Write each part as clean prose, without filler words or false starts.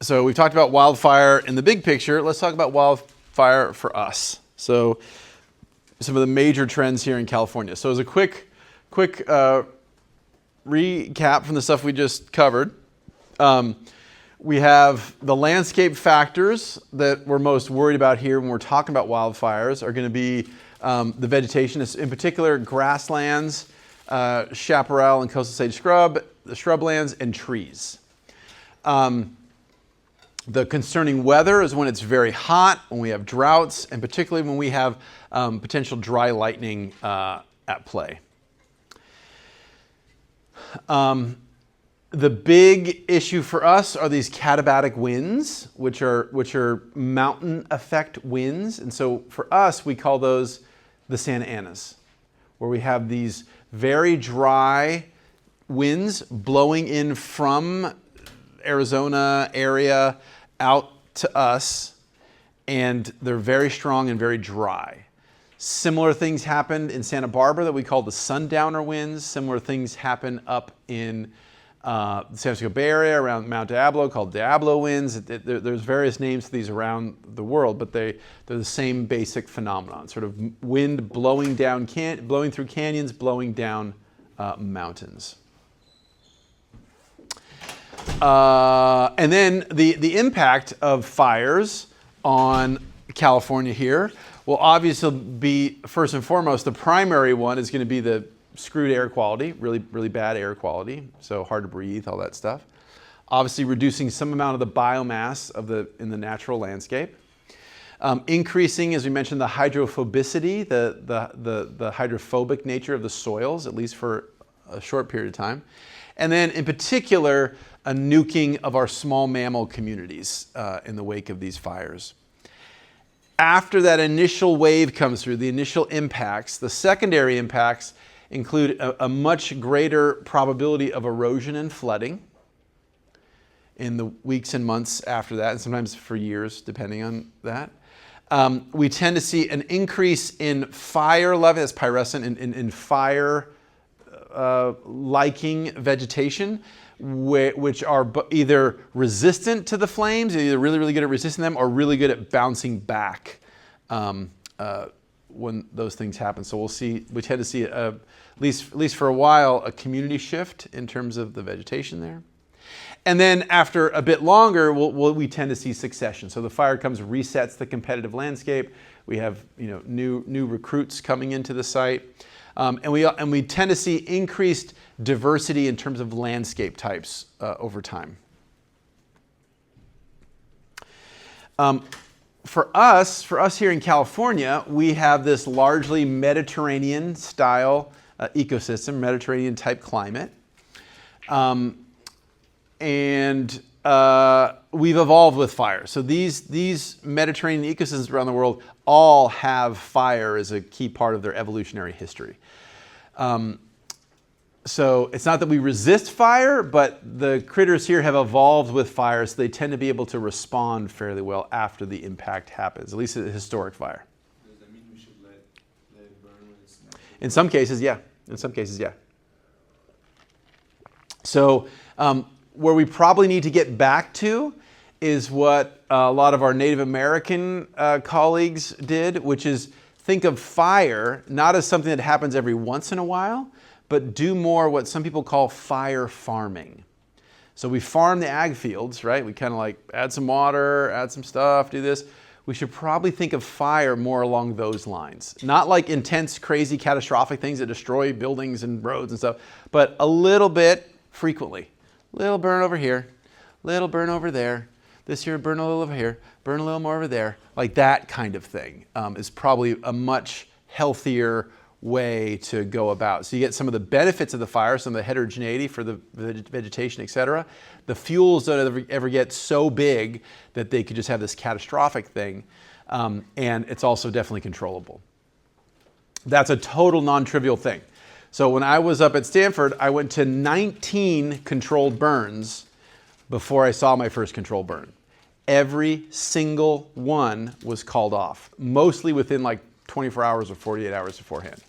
So we've talked about wildfire in the big picture. Let's talk about wildfire for us. So some of the major trends here in California. So as a quick recap from the stuff we just covered, we have the landscape factors that we're most worried about here when we're talking about wildfires are going to be the vegetation, in particular grasslands, chaparral and coastal sage scrub, the shrublands, and trees. The concerning weather is when it's very hot, when we have droughts, and particularly when we have potential dry lightning at play. The big issue for us are these katabatic winds, which are mountain effect winds. And so for us, we call those the Santa Anas, where we have these very dry winds blowing in from Arizona area out to us, and they're very strong and very dry. Similar things happened in Santa Barbara that we call the sundowner winds. Similar things happen up in the San Francisco Bay Area around Mount Diablo called Diablo winds. There's various names for these around the world, but they're the same basic phenomenon, sort of wind blowing down, blowing through canyons, blowing down mountains. And then the impact of fires on California here will obviously be, first and foremost, the primary one is going to be the screwed air quality, really bad air quality, so hard to breathe, all that stuff. Obviously reducing some amount of the biomass in the natural landscape. Increasing, as we mentioned, the hydrophobicity, the hydrophobic nature of the soils, at least for a short period of time. And then in particular, a nuking of our small mammal communities in the wake of these fires. After that initial wave comes through, the initial impacts, the secondary impacts include a much greater probability of erosion and flooding in the weeks and months after that, and sometimes for years, depending on that. We tend to see an increase in fire level, that's pyrescent, in fire liking vegetation, which are either resistant to the flames, either really good at resisting them, or really good at bouncing back when those things happen. So we tend to see, at least for a while, a community shift in terms of the vegetation there. And then after a bit longer, we tend to see succession. So the fire comes, resets the competitive landscape. We have new recruits coming into the site. And we tend to see increased diversity in terms of landscape types over time. For us here in California, we have this largely Mediterranean style ecosystem, Mediterranean type climate. And we've evolved with fire. So these Mediterranean ecosystems around the world all have fire as a key part of their evolutionary history. So it's not that we resist fire, but the critters here have evolved with fire, so they tend to be able to respond fairly well after the impact happens, at least a historic fire. Does that mean we should let it burn when it's not? In some cases, yeah. In some cases, yeah. So where we probably need to get back to is what a lot of our Native American colleagues did, which is think of fire not as something that happens every once in a while, but do more what some people call fire farming. So we farm the ag fields, right? We kind of like add some water, add some stuff, do this. We should probably think of fire more along those lines. Not like intense, crazy, catastrophic things that destroy buildings and roads and stuff, but a little bit frequently. Little burn over here, little burn over there. This year, burn a little over here, burn a little more over there. Like that kind of thing is probably a much healthier way to go about. So you get some of the benefits of the fire, some of the heterogeneity for the vegetation, et cetera. The fuels don't ever get so big that they could just have this catastrophic thing. And it's also definitely controllable. That's a total non-trivial thing. So when I was up at Stanford, I went to 19 controlled burns before I saw my first controlled burn. Every single one was called off, mostly within like 24 hours or 48 hours beforehand.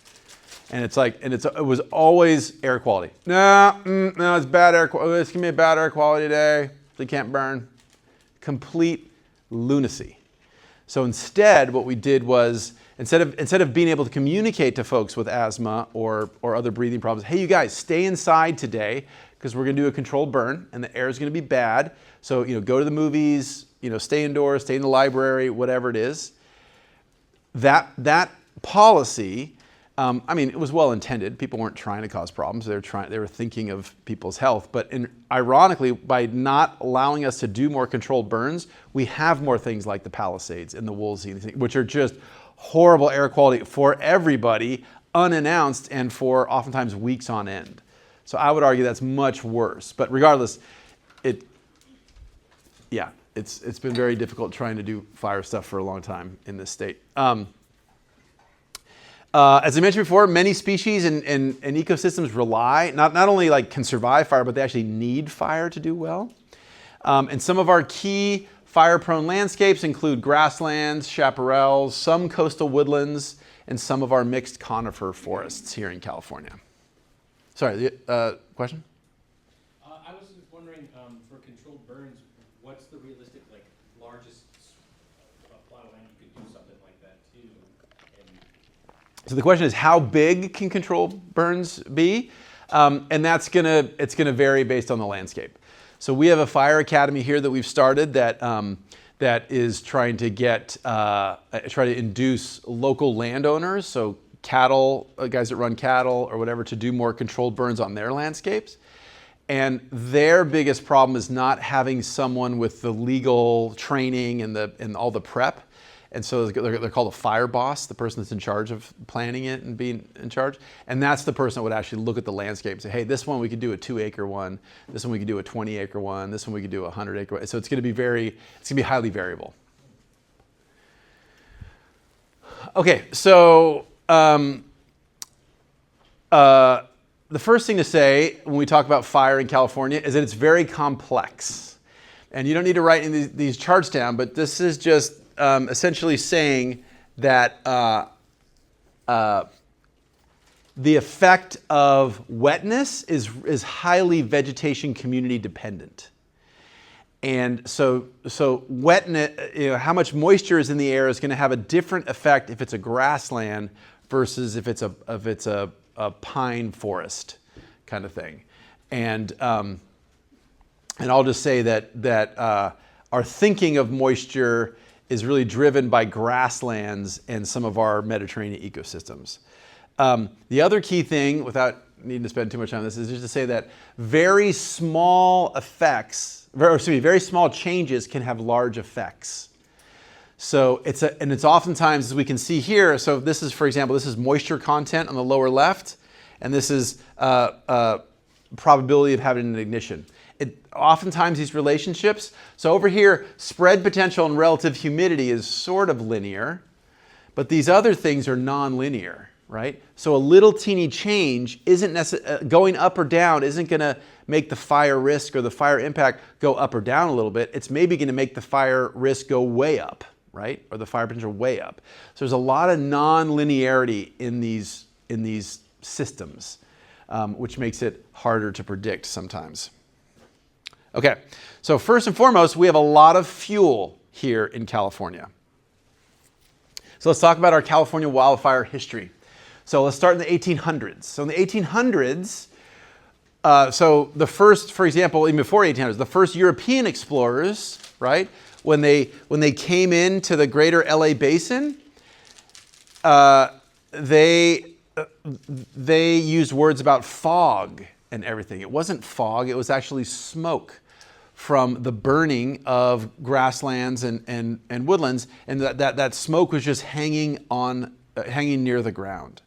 And it was always air quality. No, it's bad air quality. It's gonna be a bad air quality day. They can't burn. complete lunacy. So instead, what we did was, instead of being able to communicate to folks with asthma or other breathing problems, hey, you guys, stay inside today because we're going to do a controlled burn and the air is going to be bad. So, go to the movies, stay indoors, stay in the library, whatever it is. That policy, it was well intended. People weren't trying to cause problems. They were thinking of people's health. But ironically, by not allowing us to do more controlled burns, we have more things like the Palisades and the Woolsey, which are just horrible air quality for everybody, unannounced, and for oftentimes weeks on end. So I would argue that's much worse. But regardless, it's been very difficult trying to do fire stuff for a long time in this state. As I mentioned before, many species and ecosystems rely, not only can survive fire, but they actually need fire to do well. And some of our key fire-prone landscapes include grasslands, chaparrals, some coastal woodlands, and some of our mixed conifer forests here in California. Sorry, question? I was just wondering, for controlled burns, what's the realistic, largest plot of land you could do something like that too? So the question is, how big can controlled burns be? And it's gonna vary based on the landscape. So we have a fire academy here that we've started that is trying to try to induce local landowners, so cattle, guys that run cattle or whatever, to do more controlled burns on their landscapes. And their biggest problem is not having someone with the legal training and all the prep. And so they're called a fire boss, the person that's in charge of planning it and being in charge. And that's the person that would actually look at the landscape and say, hey, this one we could do a 2-acre one, this one we could do a 20-acre one, this one we could do a 100-acre one. So it's going to be highly variable. Okay, so the first thing to say when we talk about fire in California is that it's very complex. And you don't need to write these charts down, but this is just essentially saying that the effect of wetness is highly vegetation community dependent. And so wetness, how much moisture is in the air is going to have a different effect if it's a grassland versus if it's a pine forest kind of thing. And I'll just say that our thinking of moisture is really driven by grasslands and some of our Mediterranean ecosystems. The other key thing, without needing to spend too much time on this, is just to say that very small changes can have large effects. So it's oftentimes, as we can see here, so this is, for example, this is moisture content on the lower left, and this is probability of having an ignition. Oftentimes these relationships, so over here, spread potential and relative humidity is sort of linear, but these other things are non-linear, right? So a little teeny change isn't going up or down isn't going to make the fire risk or the fire impact go up or down a little bit. It's maybe going to make the fire risk go way up, right? Or the fire potential way up. So there's a lot of non-linearity in these systems, which makes it harder to predict sometimes. Okay, so first and foremost, we have a lot of fuel here in California. So let's talk about our California wildfire history. So let's start in the 1800s. So in the 1800s, so the first, for example, even before 1800s, the first European explorers, right, when they came into the greater LA basin, they used words about fog and everything. It wasn't fog, it was actually smoke from the burning of grasslands and woodlands, and that smoke was just hanging near the ground.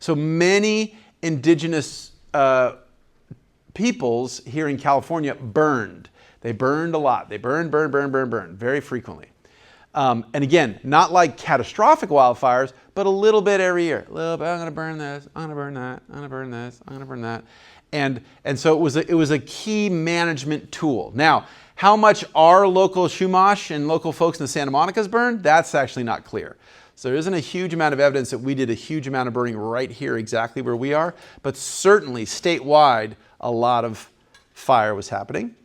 So many indigenous peoples here in California burned. They burned a lot. They burned very frequently. And again, not like catastrophic wildfires, but a little bit every year. A little bit, I'm gonna burn this, I'm gonna burn that, I'm gonna burn this, I'm gonna burn that. And so it was a key management tool. Now, how much our local Chumash and local folks in the Santa Monica's burned, that's actually not clear. So there isn't a huge amount of evidence that we did a huge amount of burning right here exactly where we are, but certainly statewide, a lot of fire was happening.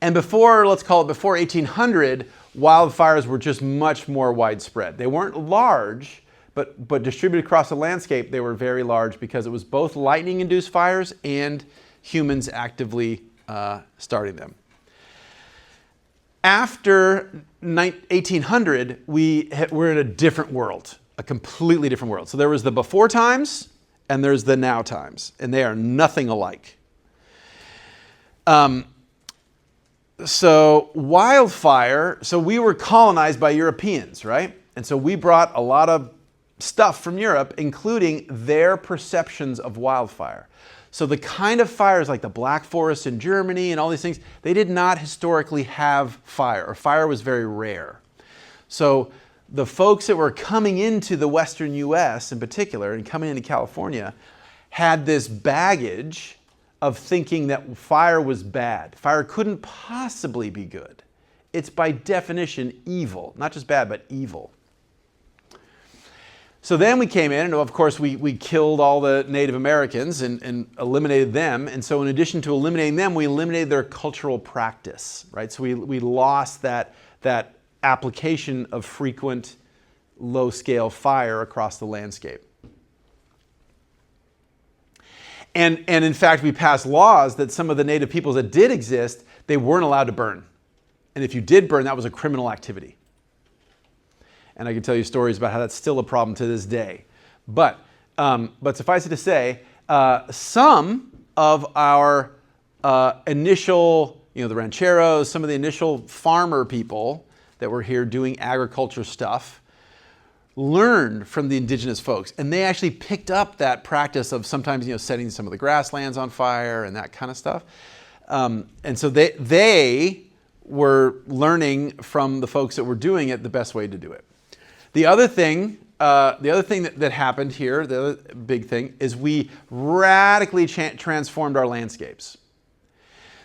And before, let's call it before 1800, wildfires were just much more widespread. They weren't large, but distributed across the landscape, they were very large because it was both lightning-induced fires and humans actively starting them. After 1800, we're in a different world, a completely different world. So there was the before times and there's the now times, and they are nothing alike. So wildfire, so we were colonized by Europeans, right? And so we brought a lot of stuff from Europe, including their perceptions of wildfire. So the kind of fires like the Black Forest in Germany and all these things, they did not historically have fire, or fire was very rare. So the folks that were coming into the Western US in particular, and coming into California, had this baggage of thinking that fire was bad. Fire couldn't possibly be good. It's by definition evil, not just bad, but evil. So then we came in, and of course we killed all the Native Americans and eliminated them. And so in addition to eliminating them, we eliminated their cultural practice, right? So we lost that application of frequent low-scale fire across the landscape. And in fact, we passed laws that some of the native peoples that did exist, they weren't allowed to burn. And if you did burn, that was a criminal activity. And I can tell you stories about how that's still a problem to this day. But suffice it to say, some of our initial, the rancheros, some of the initial farmer people that were here doing agriculture stuff, learned from the indigenous folks. And they actually picked up that practice of sometimes, setting some of the grasslands on fire and that kind of stuff. And so they were learning from the folks that were doing it the best way to do it. The other thing that happened here, the other big thing, is we radically transformed our landscapes.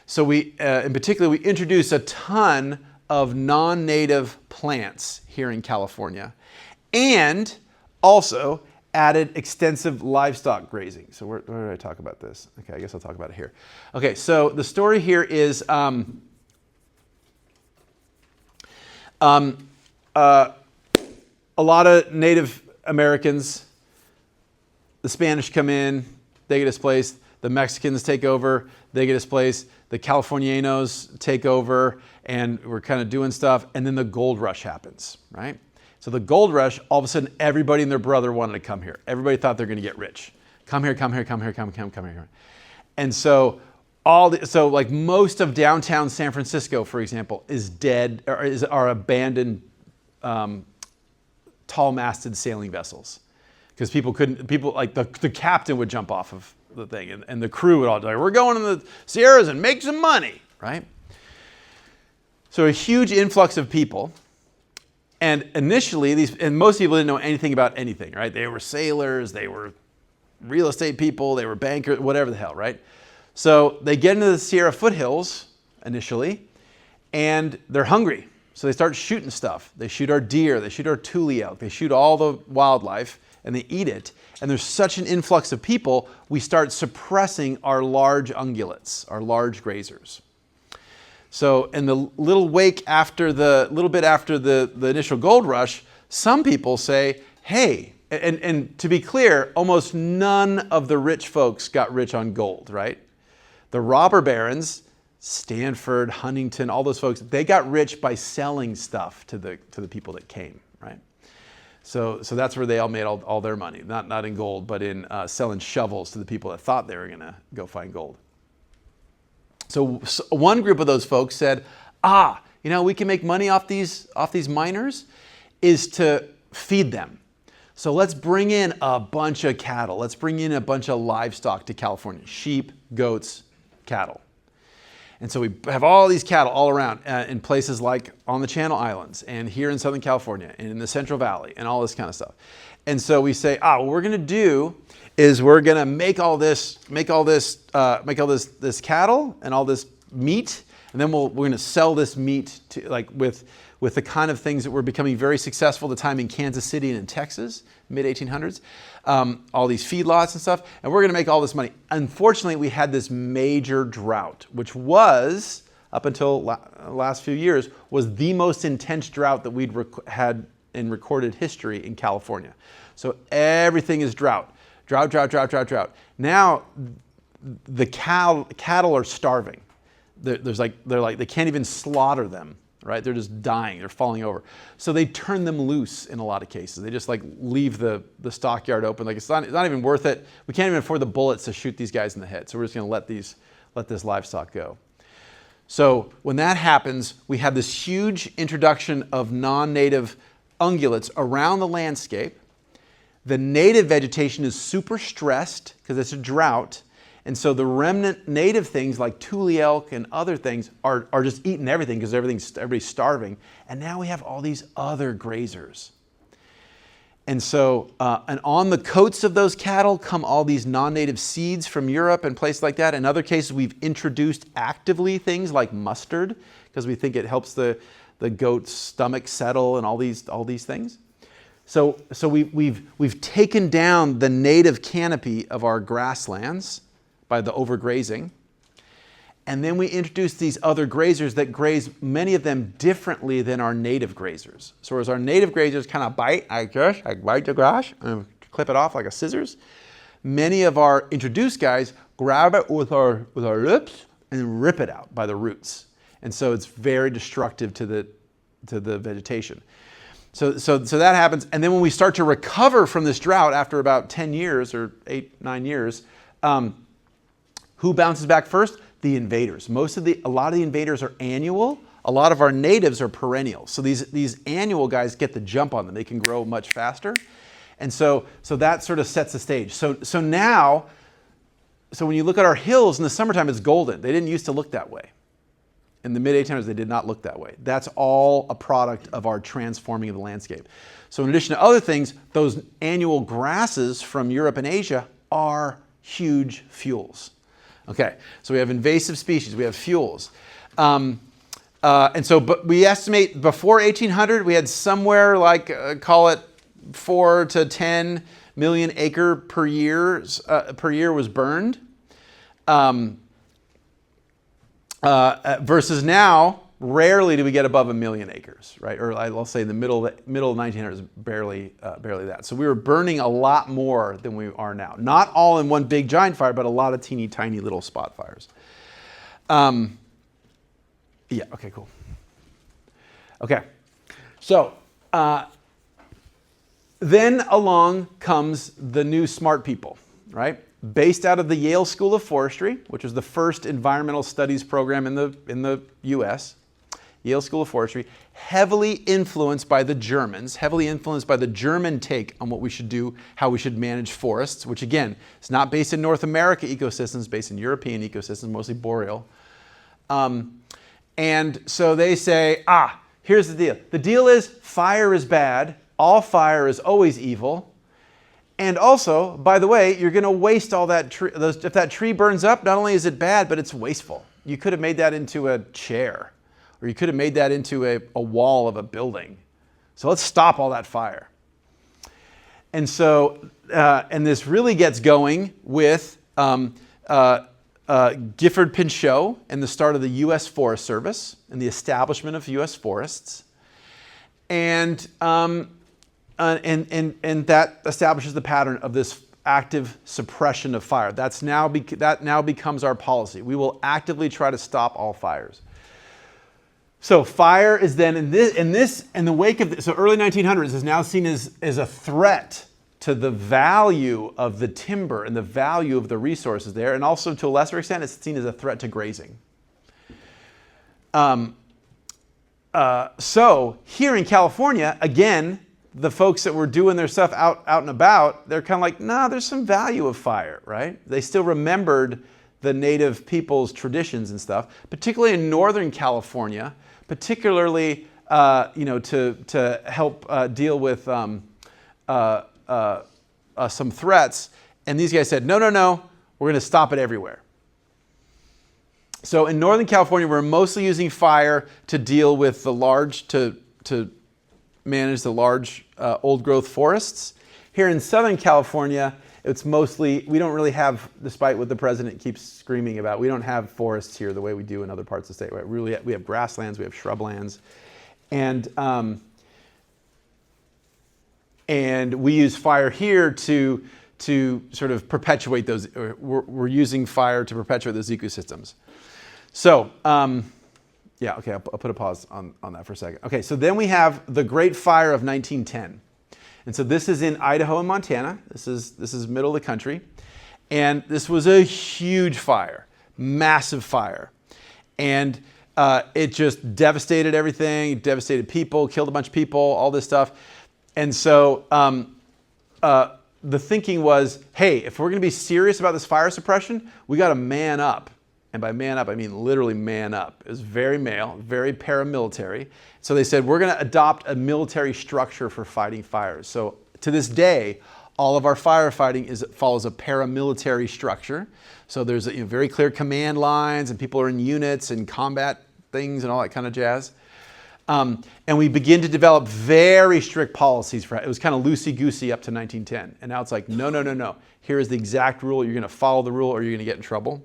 So in particular, we introduced a ton of non-native plants here in California, and also added extensive livestock grazing. So where did I talk about this? Okay, I guess I'll talk about it here. Okay, so the story here is a lot of Native Americans, the Spanish come in, they get displaced. The Mexicans take over, they get displaced. The Californianos take over, and we're kind of doing stuff. And then the gold rush happens, right? So the gold rush, all of a sudden, everybody and their brother wanted to come here. Everybody thought they're going to get rich. Come here, come here, come here, come here. And so like most of downtown San Francisco, for example, is dead, or are abandoned tall-masted sailing vessels, because people like the captain would jump off of the thing, and the crew would all die. We're going in the Sierras and make some money, right? So a huge influx of people, and initially most people didn't know anything about anything, right? They were sailors, they were real estate people, they were bankers, whatever the hell, right? So they get into the Sierra foothills initially, and they're hungry. So they start shooting stuff. They shoot our deer, they shoot our tule elk, they shoot all the wildlife, and they eat it. And there's such an influx of people, we start suppressing our large ungulates, our large grazers. So in the little bit after the initial gold rush, some people say, hey, and to be clear, almost none of the rich folks got rich on gold, right? The robber barons, Stanford, Huntington, all those folks, they got rich by selling stuff to the people that came, right? So that's where they all made all their money, not in gold, but in selling shovels to the people that thought they were going to go find gold. So one group of those folks said, we can make money off these miners, is to feed them. So let's bring in a bunch of cattle. Let's bring in a bunch of livestock to California, sheep, goats, cattle. And so we have all these cattle all around in places like on the Channel Islands and here in Southern California and in the Central Valley and all this kind of stuff. And so we say, what we're going to do is we're going to make all this cattle and all this meat, and then we're going to sell this meat to, like, with the kind of things that were becoming very successful at the time in Kansas City and in Texas, mid-1800s, all these feedlots and stuff, and we're going to make all this money. Unfortunately, we had this major drought, which was up until last few years, was the most intense drought that we'd had in recorded history in California. So everything is drought. Drought, drought, drought, drought, drought. Now the cattle are starving. They can't even slaughter them, right? They're just dying. They're falling over. So they turn them loose in a lot of cases. They just like leave the stockyard open. Like it's not even worth it. We can't even afford the bullets to shoot these guys in the head. So we're just going to let this livestock go. So when that happens, we have this huge introduction of non-native ungulates around the landscape. The native vegetation is super stressed because it's a drought. And so the remnant native things like tule elk and other things are just eating everything because everybody's starving. And now we have all these other grazers. And so, and on the coats of those cattle come all these non-native seeds from Europe and places like that. In other cases, we've introduced actively things like mustard because we think it helps the goat's stomach settle and all these things. So we've taken down the native canopy of our grasslands by the overgrazing. And then we introduce these other grazers that graze, many of them differently than our native grazers. So as our native grazers kind of bite the grass and clip it off like a scissors, many of our introduced guys grab it with our lips and rip it out by the roots. And so it's very destructive to the vegetation. So that happens. And then when we start to recover from this drought after about 10 years or 8-9 years, who bounces back first? The invaders. A lot of the invaders are annual. A lot of our natives are perennial. So these annual guys get the jump on them. They can grow much faster. And so that sort of sets the stage. So when you look at our hills in the summertime, it's golden. They didn't used to look that way. In the mid-1800s, they did not look that way. That's all a product of our transforming of the landscape. So in addition to other things, those annual grasses from Europe and Asia are huge fuels. Okay, so we have invasive species, we have fuels. But we estimate before 1800, we had somewhere like, call it 4 to 10 million acre per year was burned. Versus now, rarely do we get above 1 million acres, right? Or I'll say the middle of 1900s, barely that. So we were burning a lot more than we are now. Not all in one big giant fire, but a lot of teeny tiny little spot fires. Yeah, okay, cool. Okay, so then along comes the new smart people, right? Based out of the Yale School of Forestry, which was the first environmental studies program in the US. Yale School of Forestry, heavily influenced by the Germans, heavily influenced by the German take on what we should do, how we should manage forests, which again, is not based in North America ecosystems, based in European ecosystems, mostly boreal. And so they say, here's the deal. The deal is fire is bad. All fire is always evil. And also, by the way, you're going to waste all that tree. If that tree burns up, not only is it bad, but it's wasteful. You could have made that into a chair, or you could have made that into a wall of a building. So let's stop all that fire. And so, and this really gets going with Gifford Pinchot and the start of the U.S. Forest Service and the establishment of U.S. forests. And that establishes the pattern of this active suppression of fire. That now becomes our policy. We will actively try to stop all fires. So fire is then in the wake of this, so early 1900s is now seen as a threat to the value of the timber and the value of the resources there, and also to a lesser extent, it's seen as a threat to grazing. So here in California, again, the folks that were doing their stuff out and about, they're kind of like, nah, there's some value of fire, right? They still remembered the native people's traditions and stuff, particularly in Northern California, particularly to help deal with some threats. And these guys said, no, we're going to stop it everywhere. So in Northern California, we're mostly using fire to deal with the large, to manage the large old growth forests. Here in Southern California, it's mostly, we don't really have, despite what the president keeps screaming about, we don't have forests here the way we do in other parts of the state. We have grasslands, we have shrublands, and we use fire here to sort of perpetuate those. We're using fire to perpetuate those ecosystems. So, yeah, okay, I'll put a pause on that for a second. Okay, so then we have the Great Fire of 1910. And so this is in Idaho and Montana. This is middle of the country. And this was a huge fire, massive fire. And it just devastated everything, devastated people, killed a bunch of people, all this stuff. And so the thinking was, hey, if we're going to be serious about this fire suppression, we got to man up. And by man up, I mean literally man up. It was very male, very paramilitary. So they said, we're going to adopt a military structure for fighting fires. So to this day, all of our firefighting follows a paramilitary structure. So there's very clear command lines, and people are in units and combat things and all that kind of jazz. And we begin to develop very strict policies for it. It was kind of loosey-goosey up to 1910. And now it's like, no, no, no, no. Here is the exact rule. You're going to follow the rule or you're going to get in trouble.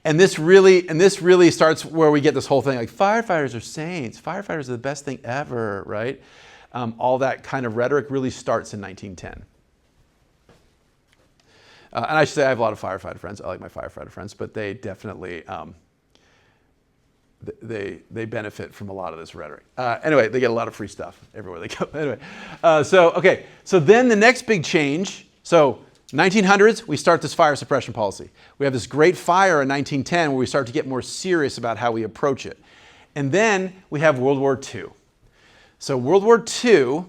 And this really starts where we get this whole thing, like firefighters are saints. Firefighters are the best thing ever, right? All that kind of rhetoric really starts in 1910. And I should say I have a lot of firefighter friends. I like my firefighter friends, but they definitely, they benefit from a lot of this rhetoric. Anyway, they get a lot of free stuff everywhere they go. Anyway, so then the next big change, so 1900s, we start this fire suppression policy. We have this great fire in 1910 where we start to get more serious about how we approach it. And then we have World War II. So World War II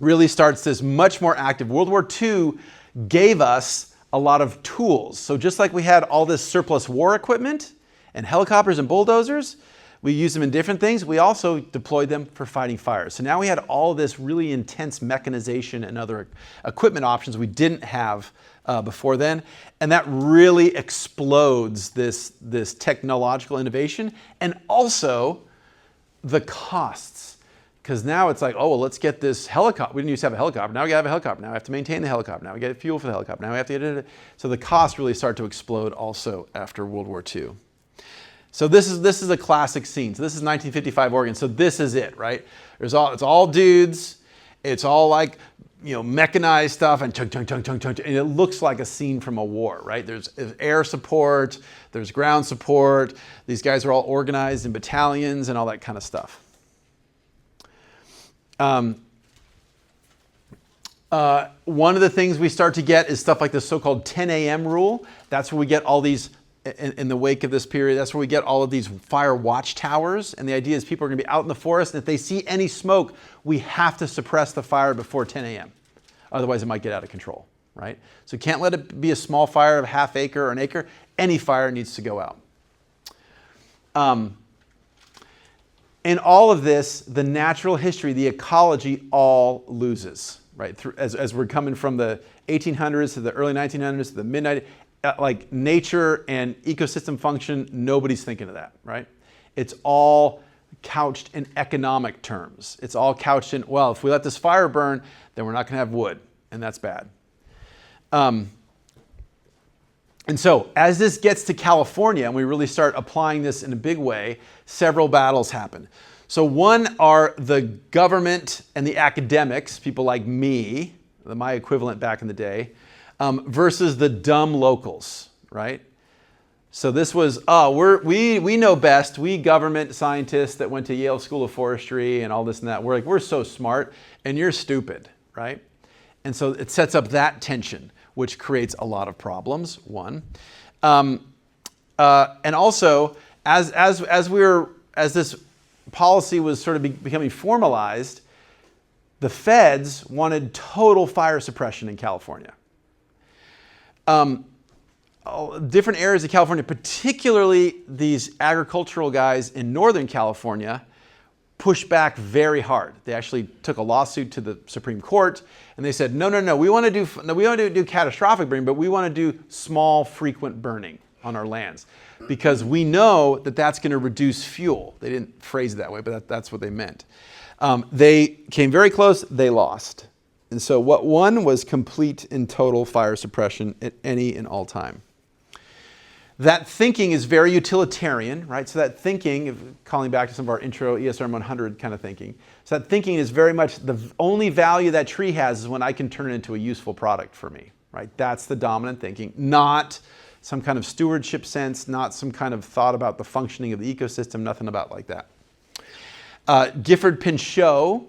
really starts this much more active. World War II gave us a lot of tools. So just like we had all this surplus war equipment and helicopters and bulldozers, we used them in different things. We also deployed them for fighting fires. So now we had all this really intense mechanization and other equipment options we didn't have before then. And that really explodes this technological innovation and also the costs. Because now it's like, oh, well, let's get this helicopter. We didn't used to have a helicopter. Now we have a helicopter. Now we have to maintain the helicopter. Now we get fuel for the helicopter. Now we have to get it. So the costs really start to explode also after World War II. So this is a classic scene. So this is 1955 Oregon. So this is it, right? It's all dudes. It's all like, mechanized stuff and chunk, chunk, chunk, chunk, chunk. And it looks like a scene from a war, right? There's air support. There's ground support. These guys are all organized in battalions and all that kind of stuff. One of the things we start to get is stuff like the so-called 10 a.m. rule. That's where we get all these, in the wake of this period, that's where we get all of these fire watchtowers. And the idea is people are going to be out in the forest, and if they see any smoke, we have to suppress the fire before 10 a.m. Otherwise, it might get out of control, right? So you can't let it be a small fire of a half acre or an acre. Any fire needs to go out. In all of this, the natural history, the ecology all loses, right? As we're coming from the 1800s to the early 1900s to the mid-90s, like nature and ecosystem function, nobody's thinking of that, right? It's all couched in economic terms. It's all couched in, well, if we let this fire burn, then we're not going to have wood, and that's bad. And so as this gets to California and we really start applying this in a big way, several battles happen. So one are the government and the academics, people like me, my equivalent back in the day, versus the dumb locals, right? So this was, we know best. We government scientists that went to Yale School of Forestry and all this and that. We're so smart and you're stupid, right? And so it sets up that tension, which creates a lot of problems, one. And also, as this policy was sort of becoming formalized, the feds wanted total fire suppression in California. Different areas of California, particularly these agricultural guys in Northern California, pushed back very hard. They actually took a lawsuit to the Supreme Court, and they said, no, we want to do catastrophic burning, but we want to do small, frequent burning on our lands because we know that that's going to reduce fuel. They didn't phrase it that way, but that's what they meant. They came very close. They lost. And so what won was complete and total fire suppression at any and all time. That thinking is very utilitarian, right? So that thinking, calling back to some of our intro ESRM 100 kind of thinking, so that thinking is very much the only value that tree has is when I can turn it into a useful product for me, right? That's the dominant thinking, not some kind of stewardship sense, not some kind of thought about the functioning of the ecosystem, nothing about like that. Gifford Pinchot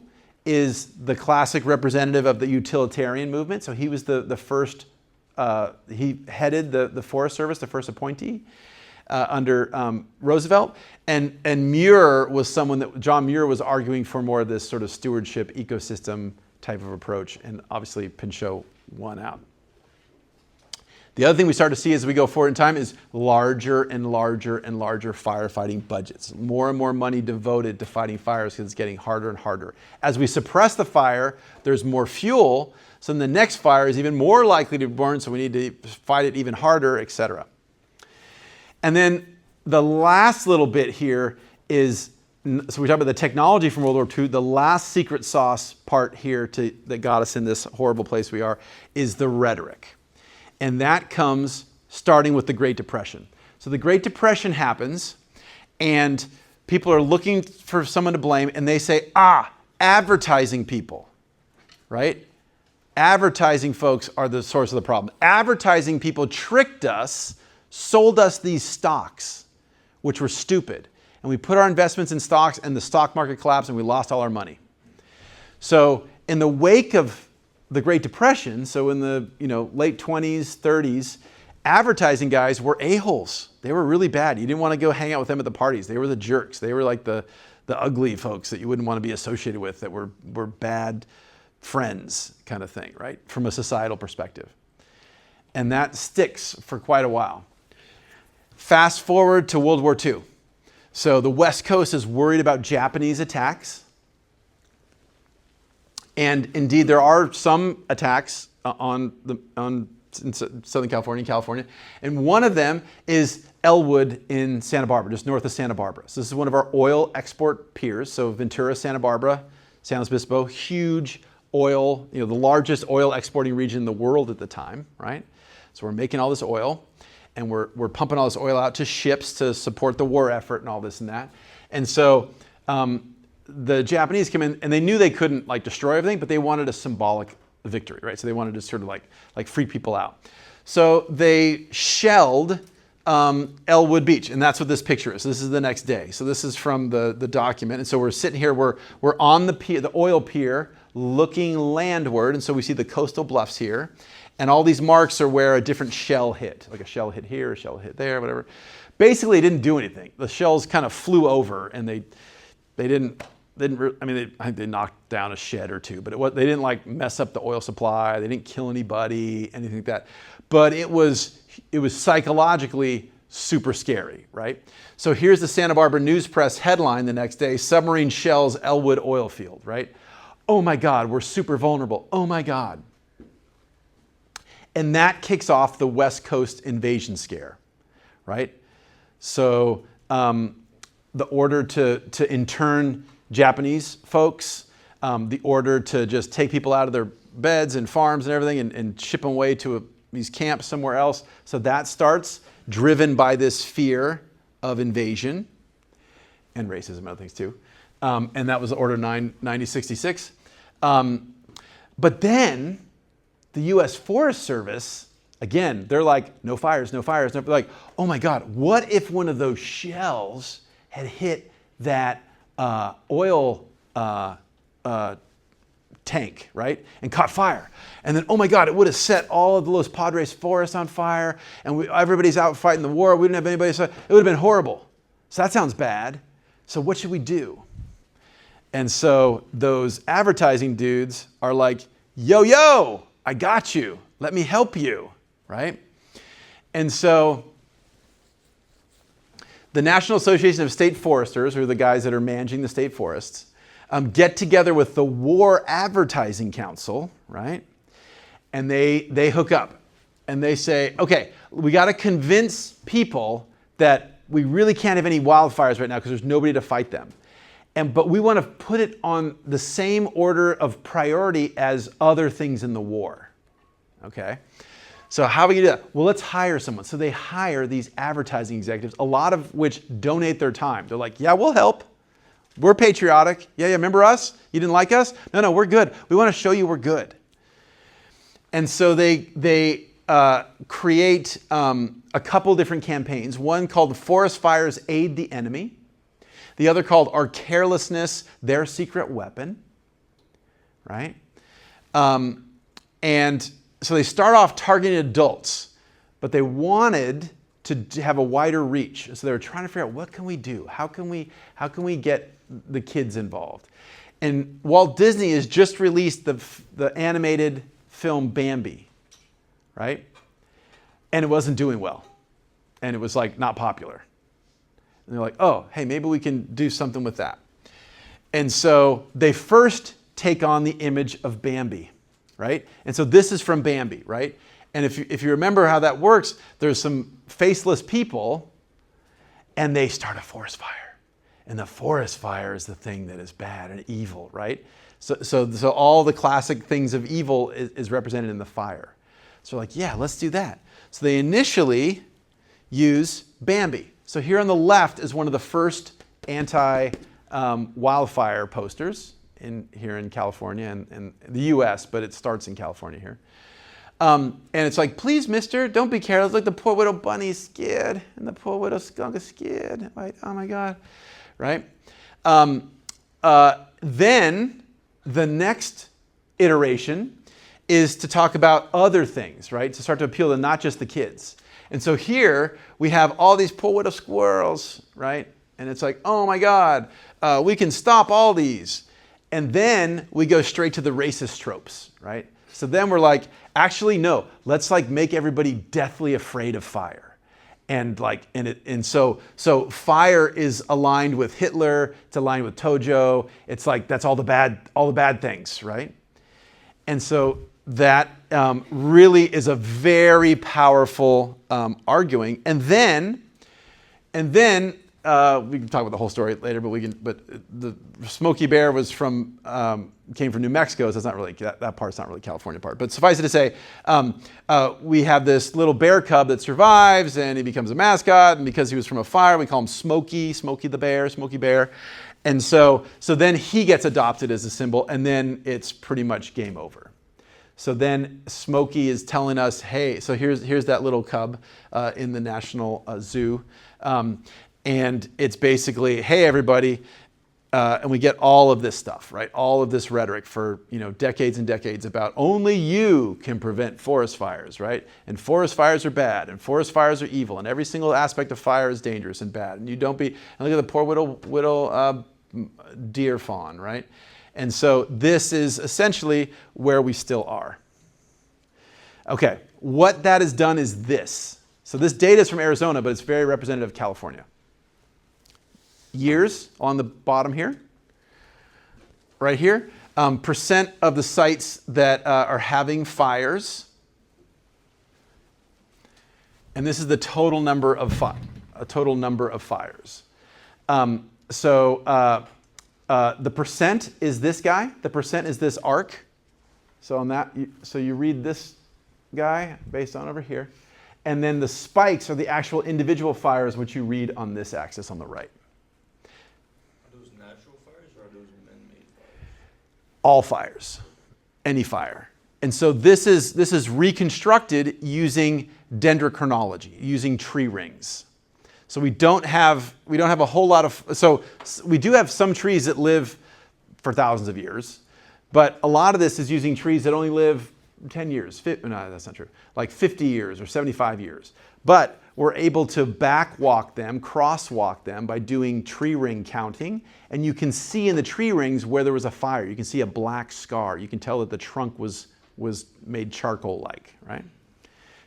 is the classic representative of the utilitarian movement. So he was the first, he headed the Forest Service, the first appointee under Roosevelt. And Muir was someone that, John Muir was arguing for more of this sort of stewardship ecosystem type of approach. And obviously Pinchot won out. The other thing we start to see as we go forward in time is larger and larger and larger firefighting budgets. More and more money devoted to fighting fires because it's getting harder and harder. As we suppress the fire, there's more fuel, so then the next fire is even more likely to burn, so we need to fight it even harder, etc. And then the last little bit here is, so we talk about the technology from World War II. The last secret sauce part here that got us in this horrible place we are is the rhetoric. And that comes starting with the Great Depression. So the Great Depression happens, and people are looking for someone to blame, and they say, advertising people, right? Advertising folks are the source of the problem. Advertising people tricked us, sold us these stocks, which were stupid. And we put our investments in stocks, and the stock market collapsed, and we lost all our money. So in the wake of the Great Depression, so in the late 20s, 30s, advertising guys were a-holes. They were really bad. You didn't want to go hang out with them at the parties. They were the jerks. They were like the ugly folks that you wouldn't want to be associated with, that were bad friends kind of thing, right? From a societal perspective. And that sticks for quite a while. Fast forward to World War II. So the West Coast is worried about Japanese attacks. And indeed, there are some attacks in Southern California, and one of them is Elwood in Santa Barbara, just north of Santa Barbara. So this is one of our oil export piers. So Ventura, Santa Barbara, San Luis Obispo, huge oil, the largest oil exporting region in the world at the time, right? So we're making all this oil, and we're pumping all this oil out to ships to support the war effort and all this and that. And so the Japanese came in, and they knew they couldn't destroy everything, but they wanted a symbolic victory, right? So they wanted to sort of like freak people out. So they shelled Elwood Beach, and that's what this picture is. So this is the next day. So this is from the document, and so we're sitting here. We're on the pier, the oil pier, looking landward, and so we see the coastal bluffs here, and all these marks are where a different shell hit, like a shell hit here, a shell hit there, whatever. Basically, it didn't do anything. The shells kind of flew over, and they didn't. I think they knocked down a shed or two, but they didn't mess up the oil supply. They didn't kill anybody, anything like that. But it was psychologically super scary, right? So here's the Santa Barbara News Press headline the next day: submarine shells Elwood oil field, right? Oh my God, we're super vulnerable. Oh my God. And that kicks off the West Coast invasion scare, right? So the order to intern Japanese folks, the order to just take people out of their beds and farms and everything and ship them away to these camps somewhere else. So that starts, driven by this fear of invasion and racism and other things too. And that was Order 9066. But then the U.S. Forest Service, again, they're like, no fires, no fires. They're like, oh my God, what if one of those shells had hit that oil tank, right? And caught fire. And then, oh my God, it would have set all of the Los Padres forest on fire, and everybody's out fighting the war. We didn't have anybody, so it would have been horrible. So that sounds bad. So what should we do? And so those advertising dudes are like, yo, I got you. Let me help you, right? And so the National Association of State Foresters, who are the guys that are managing the state forests, get together with the War Advertising Council, right? And they hook up and they say, okay, we got to convince people that we really can't have any wildfires right now because there's nobody to fight them. But we want to put it on the same order of priority as other things in the war. Okay? So how are we going to do that? Well, let's hire someone. So they hire these advertising executives, a lot of which donate their time. They're like, yeah, we'll help. We're patriotic. Yeah, remember us? You didn't like us? No, we're good. We want to show you we're good. And so they create a couple different campaigns. One called Forest Fires Aid the Enemy. The other called Our Carelessness, Their Secret Weapon. Right? And so they start off targeting adults, but they wanted to have a wider reach. So they were trying to figure out, what can we do? How can we get the kids involved? And Walt Disney has just released the animated film Bambi, right? And it wasn't doing well. And it was like not popular. And they're like, oh, hey, maybe we can do something with that. And so they first take on the image of Bambi, right? And so this is from Bambi, right? And if you remember how that works, there's some faceless people and they start a forest fire. And the forest fire is the thing that is bad and evil, right? So all the classic things of evil is represented in the fire. So like, yeah, let's do that. So they initially use Bambi. So here on the left is one of the first anti-wildfire posters here in California and the US, but it starts in California here. And it's like, please, mister, don't be careless. Look, the poor little bunny is scared, and the poor little skunk is scared. Like, oh my God, right? Then the next iteration is to talk about other things, right? To start to appeal to not just the kids. And so here we have all these poor little squirrels, right? And it's like, oh my God, we can stop all these. And then we go straight to the racist tropes, right? So then we're like, actually, no, let's like make everybody deathly afraid of fire. And so fire is aligned with Hitler, it's aligned with Tojo. It's like, that's all the bad things, right? And so that really is a very powerful arguing. And then we can talk about the whole story later, but the Smokey Bear was came from New Mexico, so it's not really, that part's not really California part. But suffice it to say, we have this little bear cub that survives and he becomes a mascot, and because he was from a fire, we call him Smokey the bear, Smokey Bear. And so then he gets adopted as a symbol, and then it's pretty much game over. So then Smokey is telling us, hey, so here's that little cub in the National Zoo. And it's basically, hey, everybody, and we get all of this stuff, right? All of this rhetoric for decades and decades about only you can prevent forest fires, right? And forest fires are bad, and forest fires are evil, and every single aspect of fire is dangerous and bad. And you don't be, and look at the poor little deer fawn, right? And so this is essentially where we still are. Okay, what that has done is this. So this data is from Arizona, but it's very representative of California. Years on the bottom here, right here, percent of the sites that are having fires, and this is the total number of fires. The percent is this guy. The percent is this arc. So on that, so you read this guy based on over here, and then the spikes are the actual individual fires, which you read on this axis on the right. All fires, any fire. And so this is reconstructed using dendrochronology, using tree rings. So we don't have a whole lot of, so we do have some trees that live for thousands of years, but a lot of this is using trees that only live 10 years, no, that's not true, like 50 years or 75 years. But we're able to backwalk them, crosswalk them by doing tree ring counting. And you can see in the tree rings where there was a fire. You can see a black scar. You can tell that the trunk was made charcoal-like, right?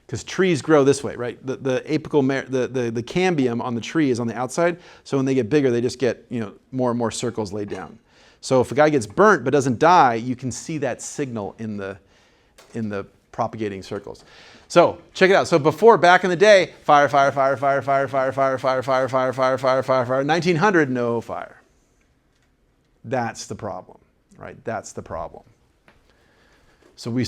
Because trees grow this way, right? The apical, the cambium on the tree is on the outside. So when they get bigger, they just get more and more circles laid down. So if a guy gets burnt but doesn't die, you can see that signal in the propagating circles. So check it out. So before, back in the day, fire, 1900, no fire. That's the problem, right? That's the problem. So we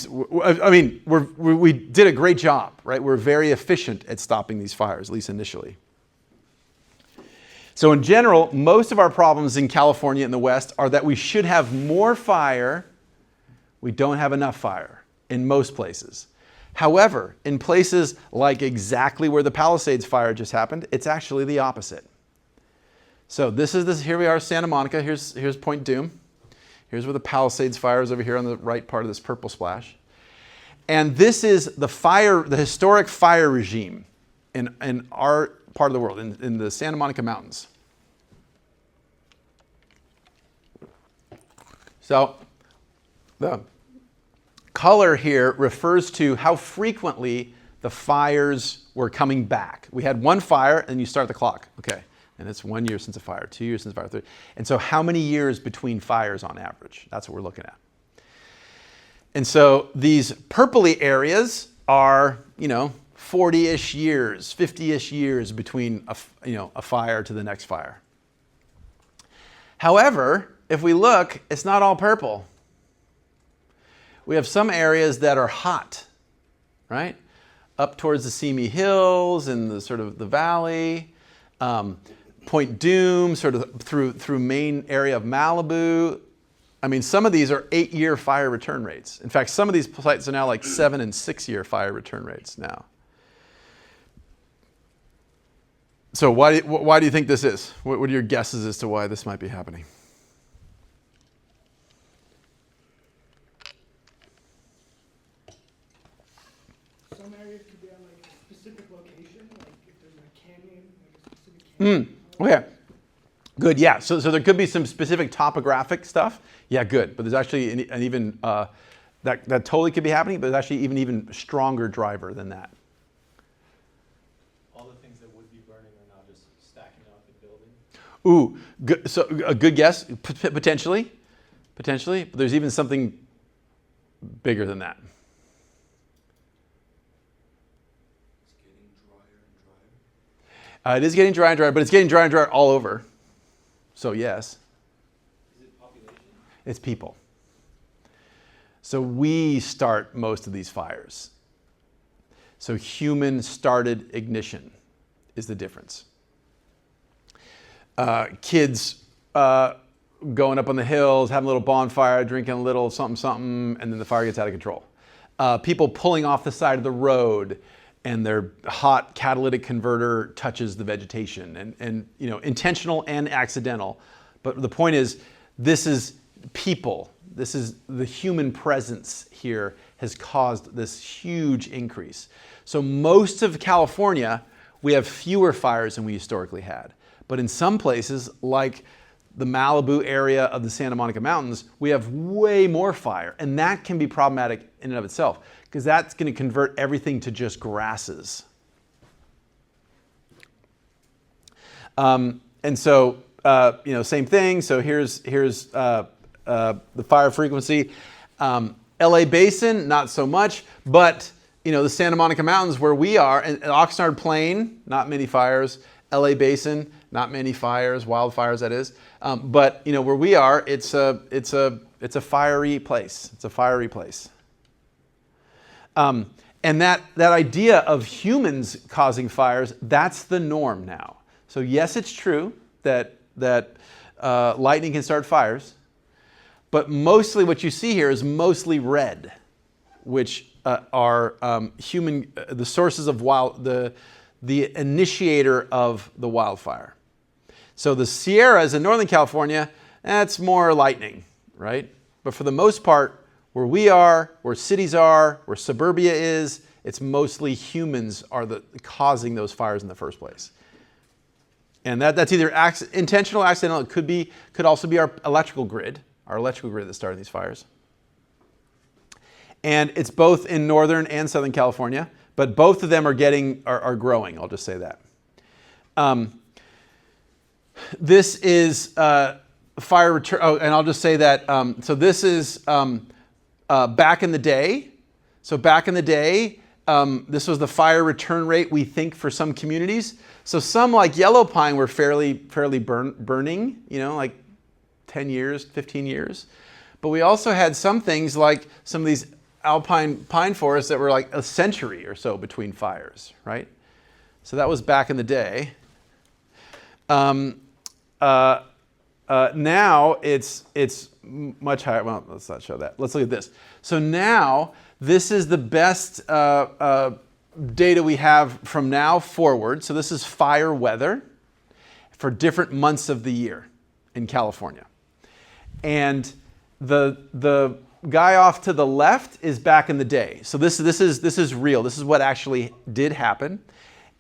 did a great job, right? We're very efficient at stopping these fires, at least initially. So in general, most of our problems in California and the West are that we should have more fire. We don't have enough fire in most places. However, in places like exactly where the Palisades fire just happened, it's actually the opposite. So here we are, Santa Monica. Here's Point Dume. Here's where the Palisades fire is over here on the right part of this purple splash. And this is the historic fire regime in our part of the world, in the Santa Monica Mountains. So the color here refers to how frequently the fires were coming back. We had one fire and you start the clock. Okay. And it's 1 year since a fire, 2 years since a fire, 3. And so how many years between fires on average? That's what we're looking at. And so these purpley areas are, 40-ish years, 50-ish years between a fire to the next fire. However, if we look, it's not all purple. We have some areas that are hot, right? Up towards the Simi Hills and the sort of the valley. Point Dume, sort of through main area of Malibu. I mean, some of these are 8-year fire return rates. In fact, some of these sites are now like 7- and 6-year fire return rates now. So why do you think this is? What are your guesses as to why this might be happening? Some areas could be at like a specific location, like if there's a canyon, like a specific canyon. Okay, good, yeah. So there could be some specific topographic stuff. Yeah, good. But there's actually an even, that totally could be happening, but there's actually even stronger driver than that. All the things that would be burning are now just stacking up and building? Ooh, good, so a good guess, potentially. But there's even something bigger than that. It is getting drier and drier, but it's getting drier and drier all over. So yes. Is it population? It's people. So we start most of these fires. So human started ignition is the difference. Kids going up on the hills, having a little bonfire, drinking a little something, and then the fire gets out of control. People pulling off the side of the road, and their hot catalytic converter touches the vegetation, and intentional and accidental. But the point is, this is people. This is the human presence here has caused this huge increase. So most of California, we have fewer fires than we historically had. But in some places, like the Malibu area of the Santa Monica Mountains, we have way more fire. And that can be problematic in and of itself, because that's going to convert everything to just grasses. And so, same thing. So here's the fire frequency. LA Basin, not so much, but the Santa Monica Mountains where we are, and Oxnard Plain, not many fires. LA Basin, not many fires, wildfires that is. But where we are, it's a fiery place. It's a fiery place. And that idea of humans causing fires, that's the norm now. So yes, it's true that lightning can start fires, but mostly what you see here is mostly red, which are the sources of the initiator of the wildfire. So the Sierras in Northern California, that's more lightning, right? But for the most part, where we are, where cities are, where suburbia is, it's mostly humans are causing those fires in the first place. And that's either intentional or accidental. It could also be our electrical grid that's starting these fires. And it's both in Northern and Southern California, but both of them are growing. I'll just say that. This is fire return. Oh, and I'll just say that. So this is back in the day. So back in the day, this was the fire return rate we think for some communities. So some like Yellow Pine were fairly burning. Like 10 years, 15 years. But we also had some things like some of these alpine pine forests that were like a century or so between fires, right? So that was back in the day. Now it's much higher. Well, let's not show that. Let's look at this. So now this is the best data we have from now forward. So this is fire weather for different months of the year in California. And the guy off to the left is back in the day. So this is real. This is what actually did happen.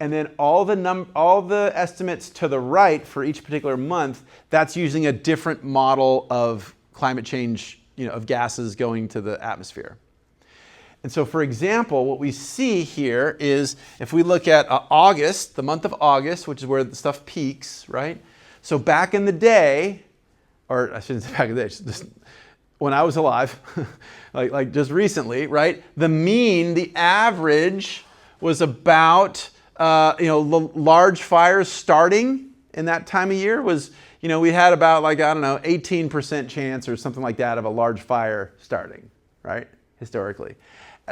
And then all the estimates to the right for each particular month, that's using a different model of climate change, of gases going to the atmosphere. And so, for example, what we see here is if we look at August, the month of August, which is where the stuff peaks, right? So back in the day, or I shouldn't say back in the day, just when I was alive, like just recently, right? The average was about, large fires starting in that time of year was, we had about 18% chance or something like that of a large fire starting, right? Historically.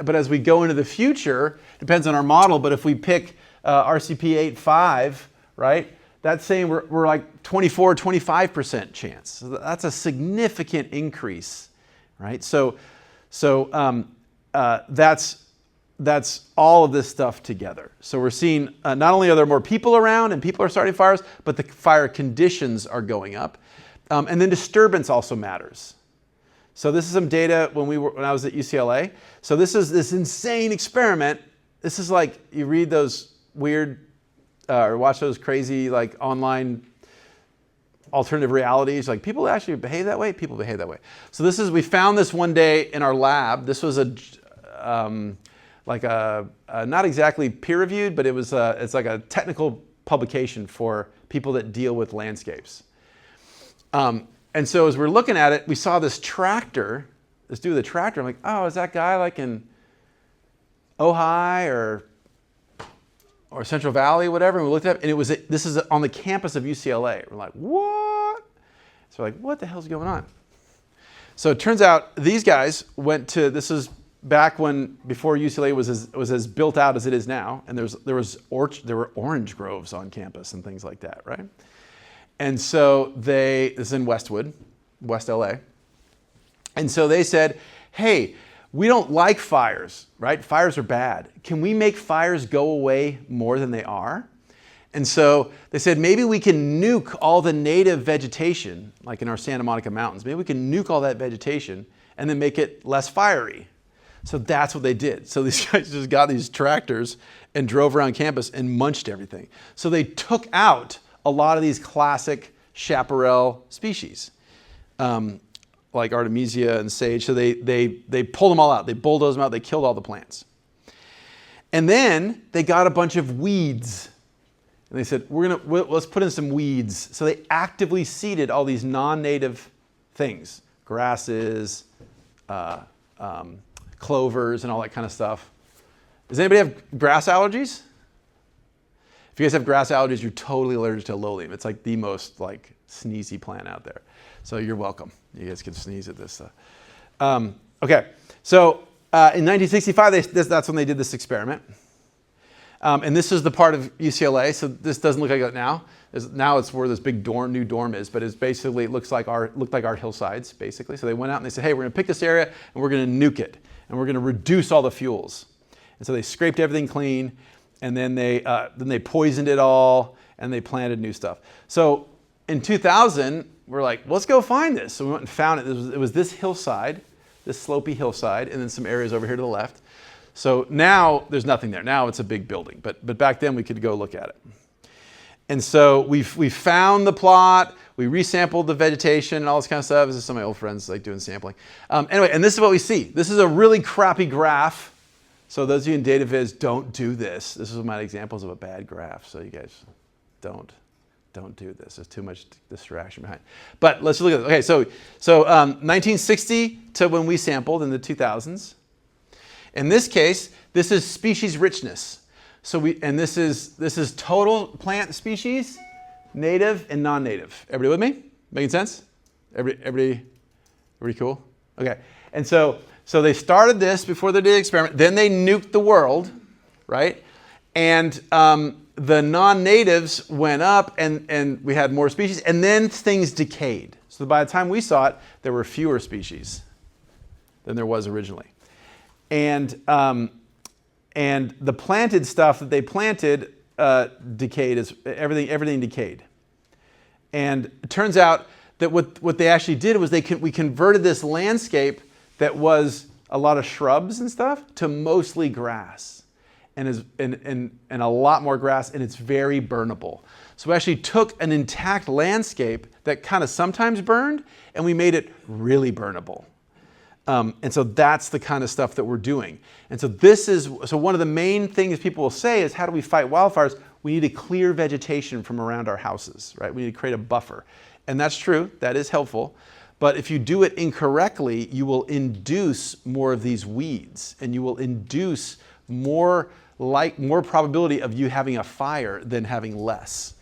But as we go into the future, depends on our model, but if we pick RCP 8.5, right? That's saying we're like 25% chance. So that's a significant increase, right? So that's all of this stuff together. So we're seeing not only are there more people around and people are starting fires, but the fire conditions are going up. And then disturbance also matters. So this is some data when I was at UCLA. So this is this insane experiment. This is like you read those weird or watch those crazy online alternative realities. Like people actually behave that way. People behave that way. So we found this one day in our lab. This was not exactly peer reviewed, but it's like a technical publication for people that deal with landscapes. And so as we're looking at it, we saw this tractor, this dude with a tractor. I'm like, oh, is that guy like in Ojai or Central Valley, whatever? And we looked up, and this is on the campus of UCLA. We're like, what? So we're like, what the hell's going on? So it turns out these guys went to, this is back before UCLA was as built out as it is now, and there were orange groves on campus and things like that, right? And so this is in Westwood, West LA. And so they said, hey, we don't like fires, right? Fires are bad. Can we make fires go away more than they are? And so they said, maybe we can nuke all the native vegetation, like in our Santa Monica Mountains. Maybe we can nuke all that vegetation and then make it less fiery. So that's what they did. So these guys just got these tractors and drove around campus and munched everything. So they took out a lot of these classic chaparral species, like Artemisia and sage. So they pulled them all out. They bulldozed them out. They killed all the plants. And then they got a bunch of weeds. And they said, let's put in some weeds. So they actively seeded all these non-native things, grasses, clovers, and all that kind of stuff. Does anybody have grass allergies? If you guys have grass allergies, you're totally allergic to lolium. It's like the most sneezy plant out there. So you're welcome. You guys can sneeze at this stuff. Okay, so in 1965, that's when they did this experiment. And this is the part of UCLA. So this doesn't look like it now. Now it's where this big new dorm is, but it looked like our hillsides, basically. So they went out and they said, hey, we're going to pick this area and we're going to nuke it. And we're going to reduce all the fuels. And so they scraped everything clean. And then they poisoned it all, and they planted new stuff. So in 2000, we're like, let's go find this. So we went and found it. It was this hillside, this slopey hillside, and then some areas over here to the left. So now there's nothing there. Now it's a big building. But back then we could go look at it. And so we found the plot. We resampled the vegetation and all this kind of stuff. This is some of my old friends doing sampling. Anyway, and this is what we see. This is a really crappy graph. So those of you in data viz, don't do this. This is my examples of a bad graph. So you guys don't do this. There's too much distraction behind. But let's look at it. Okay, so 1960 to when we sampled in the 2000s. In this case, this is species richness. So this is total plant species, native and non-native. Everybody with me? Making sense? Everybody cool? Okay. And so they started this before they did the experiment. Then they nuked the world, right? And the non-natives went up, and we had more species. And then things decayed. So by the time we saw it, there were fewer species than there was originally. And the planted stuff that they planted decayed. Everything decayed. And it turns out that what they actually did was we converted this landscape that was a lot of shrubs and stuff to mostly grass, and a lot more grass, and it's very burnable. So we actually took an intact landscape that kind of sometimes burned, and we made it really burnable. And so that's the kind of stuff that we're doing. And so one of the main things people will say is, how do we fight wildfires? We need to clear vegetation from around our houses, right? We need to create a buffer. And that's true, that is helpful. But if you do it incorrectly, you will induce more of these weeds, and you will induce more probability of you having a fire than having less.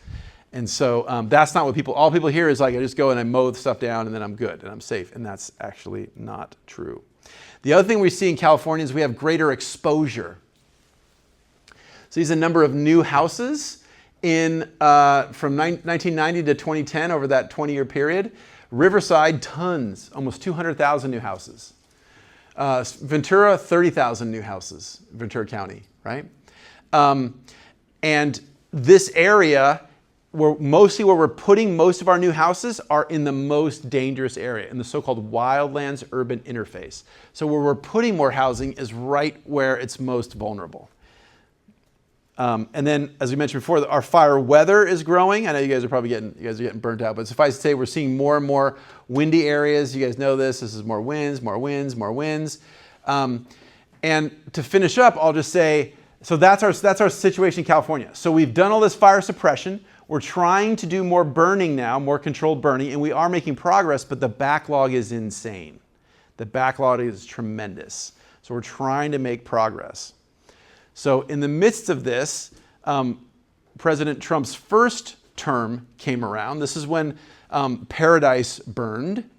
And so that's not what all people hear is like, I just go and I mow the stuff down and then I'm good and I'm safe. And that's actually not true. The other thing we see in California is we have greater exposure. So these are the number of new houses from 1990 to 2010 over that 20-year period. Riverside, tons, almost 200,000 new houses. Ventura, 30,000 new houses, Ventura County, right? And this area, where we're putting most of our new houses are in the most dangerous area, in the so-called wildlands urban interface. So where we're putting more housing is right where it's most vulnerable. And then, as we mentioned before, our fire weather is growing. I know you guys are getting burnt out, but suffice to say, we're seeing more and more windy areas. You guys know this. This is more winds, more winds, more winds. And to finish up, I'll just say, so that's our situation in California. So we've done all this fire suppression. We're trying to do more burning now, more controlled burning, and we are making progress, but the backlog is insane. The backlog is tremendous. So we're trying to make progress. So in the midst of this, President Trump's first term came around. This is when Paradise burned.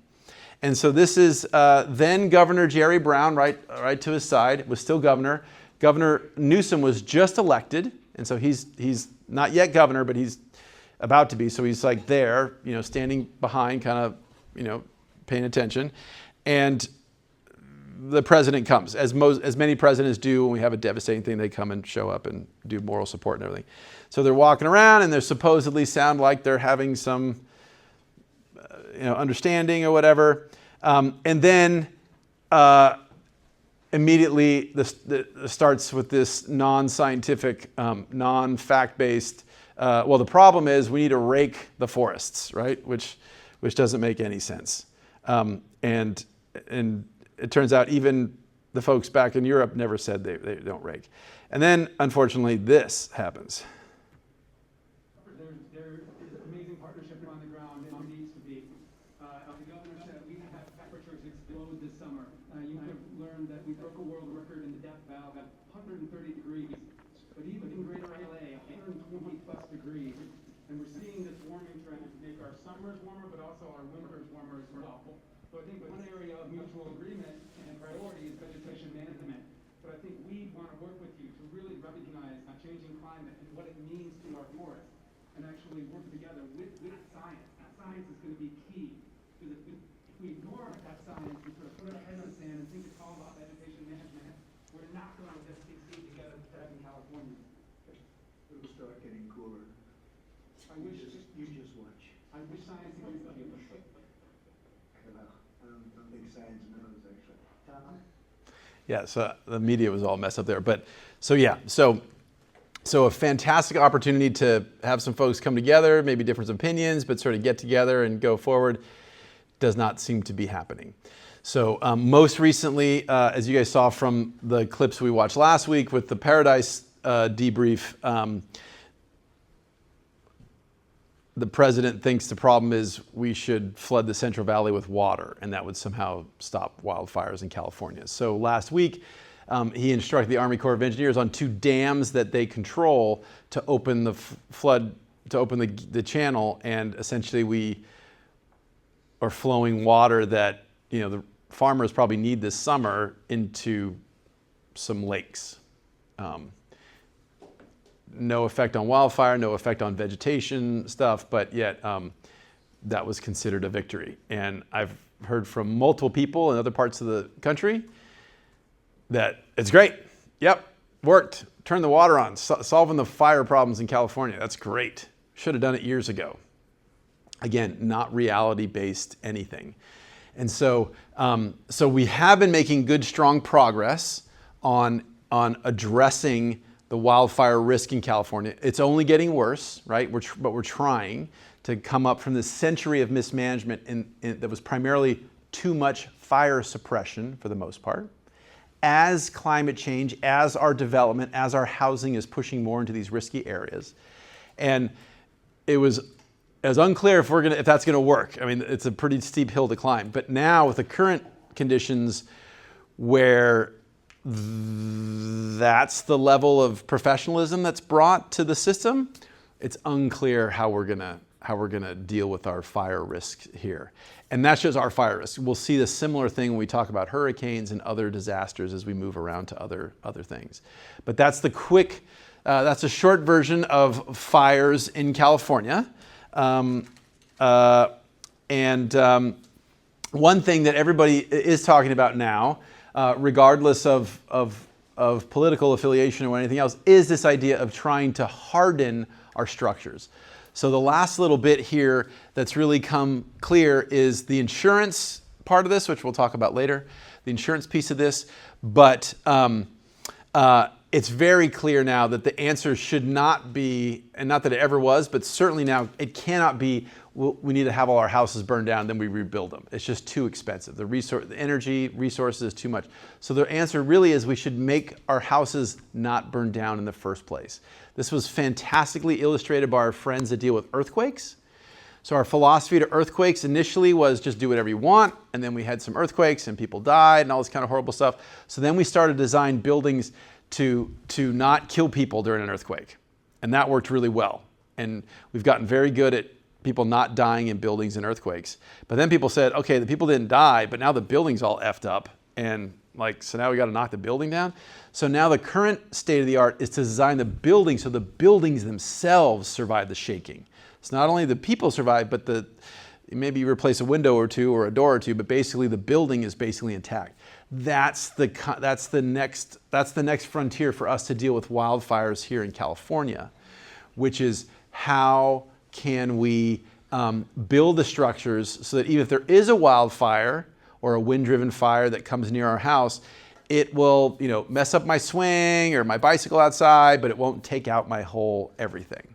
And so this is then Governor Jerry Brown, right to his side, was still governor. Governor Newsom was just elected, and so he's not yet governor, but he's about to be. So he's like there, standing behind, kind of, paying attention. And the president comes, as many presidents do when we have a devastating thing. They come and show up and do moral support and everything. So they're walking around, and they supposedly sound like they're having some, understanding or whatever. And then immediately this starts with this non-scientific, non-fact-based. The problem is we need to rake the forests, right? Which doesn't make any sense. And it turns out even the folks back in Europe never said they don't rake. And then, unfortunately, this happens. There is amazing partnership on the ground, and there needs to be. The governor said we have temperatures explode this summer. You have learned that we broke a world record in the depth valve at 130 degrees. But even in greater LA, 120 plus degrees. And we're seeing this warming trend make our summers warmer, but also our winters warmer as well. So I think one area of mutual agreement and priority is vegetation management. But I think we want to work with you to really recognize a changing climate and what it means to our forests, and actually work together with science. That science is going to be key. Because if we ignore that science and sort of put our head in the sand and think it's all about vegetation management, we're not going to succeed together in California. It'll start getting cooler. You just watch. I wish science agrees with you. I don't think science knows, actually. Tom? Yeah, so the media was all messed up there. But so a fantastic opportunity to have some folks come together, maybe different opinions, but sort of get together and go forward. Does not seem to be happening. So most recently, as you guys saw from the clips we watched last week with the Paradise debrief, the president thinks the problem is we should flood the Central Valley with water, and that would somehow stop wildfires in California. So last week, he instructed the Army Corps of Engineers on 2 dams that they control to open the flood, to open the channel, and essentially or flowing water that the farmers probably need this summer into some lakes. No effect on wildfire, no effect on vegetation stuff, but yet that was considered a victory. And I've heard from multiple people in other parts of the country that it's great. Yep, worked. Turn the water on, solving the fire problems in California. That's great. Should have done it years ago. Again, not reality-based anything. And so, so we have been making good, strong progress on addressing the wildfire risk in California. It's only getting worse, right? But we're trying to come up from this century of mismanagement that was primarily too much fire suppression for the most part. As climate change, as our development, as our housing is pushing more into these risky areas. And it was unclear if that's gonna work. I mean, it's a pretty steep hill to climb. But now with the current conditions where that's the level of professionalism that's brought to the system, it's unclear how we're gonna deal with our fire risk here. And that's just our fire risk. We'll see the similar thing when we talk about hurricanes and other disasters as we move around to other things. But that's that's a short version of fires in California. One thing that everybody is talking about now, regardless of political affiliation or anything else, is this idea of trying to harden our structures. So the last little bit here that's really come clear is the insurance part of this, which we'll talk about later, the insurance piece of this. But it's very clear now that the answer should not be, and not that it ever was, but certainly now it cannot be, we need to have all our houses burned down, then we rebuild them. It's just too expensive. The energy, resources is too much. So the answer really is we should make our houses not burn down in the first place. This was fantastically illustrated by our friends that deal with earthquakes. So our philosophy to earthquakes initially was just do whatever you want, and then we had some earthquakes and people died and all this kind of horrible stuff. So then we started to design buildings to not kill people during an earthquake. And that worked really well. And we've gotten very good at people not dying in buildings and earthquakes. But then people said, okay, the people didn't die, but now the building's all effed up. And so now we got to knock the building down. So now the current state of the art is to design the building so the buildings themselves survive the shaking. It's not only the people survive, but maybe you replace a window or two or a door or two, but basically the building is basically intact. That's the next frontier for us to deal with wildfires here in California, which is how can we build the structures so that even if there is a wildfire or a wind-driven fire that comes near our house, it will mess up my swing or my bicycle outside, but it won't take out my whole everything.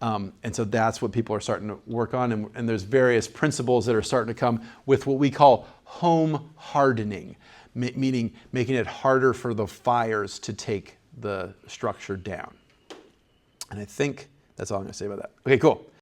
And so that's what people are starting to work on. And there's various principles that are starting to come with what we call home hardening, meaning making it harder for the fires to take the structure down. And I think that's all I'm going to say about that. Okay, cool.